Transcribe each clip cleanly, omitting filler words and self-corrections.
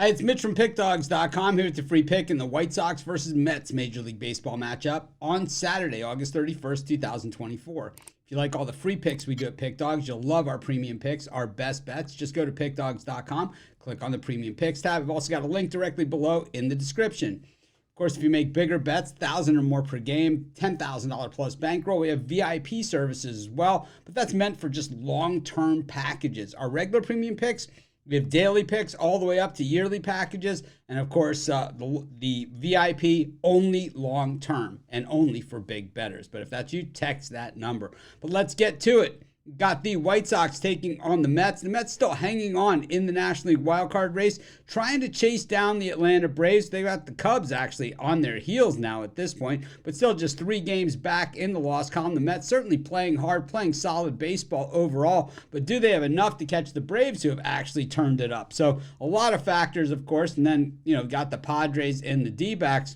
Hi, it's Mitch from Pickdawgz.com here with the free pick in the White Sox versus Mets Major League Baseball matchup on Saturday, August 31st, 2024. If you like all the free picks we do at Pickdawgz, you'll love our premium picks, our best bets. Just go to Pickdawgz.com, click on the premium picks tab. We've also got a link directly below in the description. Of course, if you make bigger bets, 1,000 or more per game, $10,000 plus bankroll, we have VIP services as well, but that's meant for just long-term packages. Our regular premium picks, we have daily picks all the way up to yearly packages. And of course, the VIP only long term and only for big bettors. But if that's you, text that number. But let's get to it. Got the White Sox taking on the Mets. The Mets still hanging on in the National League wildcard race, trying to chase down the Atlanta Braves. They got the Cubs actually on their heels now at this point, but still just 3 games back in the loss column. The Mets certainly playing hard, playing solid baseball overall, but do they have enough to catch the Braves who have actually turned it up? So a lot of factors, of course, and then, got the Padres and the D-backs.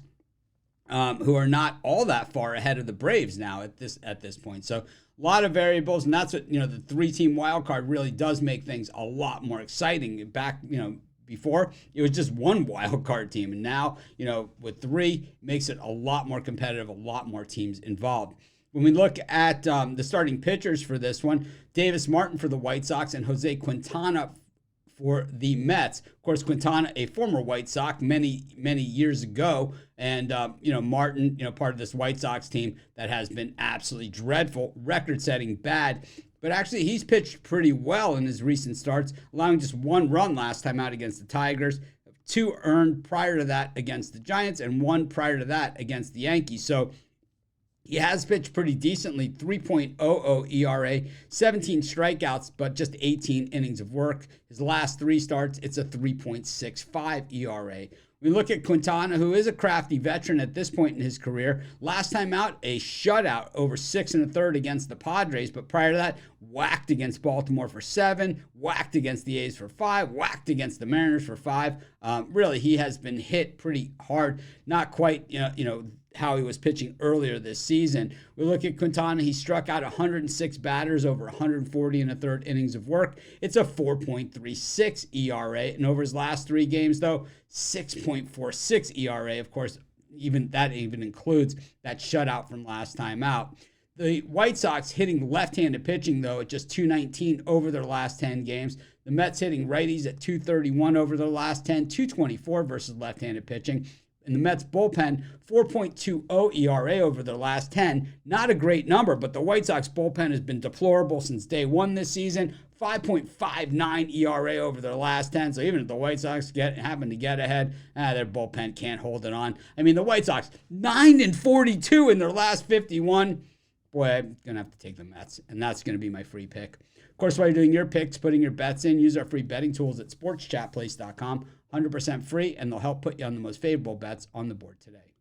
Who are not all that far ahead of the Braves now at this point. So a lot of variables, and that's what, the 3-team wild card really does make things a lot more exciting. Back, before it was just one wild card team, and now, with 3, makes it a lot more competitive, a lot more teams involved. When we look at the starting pitchers for this one, Davis Martin for the White Sox and Jose Quintana for the Mets. Of course, Quintana, a former White Sox many years ago, and Martin, part of this White Sox team that has been absolutely dreadful, record-setting bad. But actually, he's pitched pretty well in his recent starts, allowing just 1 run last time out against the Tigers, 2 earned prior to that against the Giants, and 1 prior to that against the Yankees. So he has pitched pretty decently, 3.00 ERA, 17 strikeouts, but just 18 innings of work. His last 3 starts, it's a 3.65 ERA. We look at Quintana, who is a crafty veteran at this point in his career. Last time out, a shutout over 6 1/3 against the Padres, but prior to that, whacked against Baltimore for 7, whacked against the A's for 5, whacked against the Mariners for 5. Really, he has been hit pretty hard. Not quite, how he was pitching earlier this season. We look at Quintana. He struck out 106 batters over 140 1/3 innings of work. It's a 4.36 ERA. And over his last 3 games, though, 6.46 ERA. Of course, even includes that shutout from last time out. The White Sox hitting left-handed pitching, though, at just 219 over their last 10 games. The Mets hitting righties at 231 over their last 10, 224 versus left-handed pitching. And the Mets bullpen, 4.20 ERA over their last 10. Not a great number, but the White Sox bullpen has been deplorable since day 1 this season. 5.59 ERA over their last 10. So even if the White Sox happen to get ahead, their bullpen can't hold it on. I mean, the White Sox, 9-42 in their last 51. Boy, I'm going to have to take the Mets, and that's going to be my free pick. Of course, while you're doing your picks, putting your bets in, use our free betting tools at sportschatplace.com. 100% free, and they'll help put you on the most favorable bets on the board today.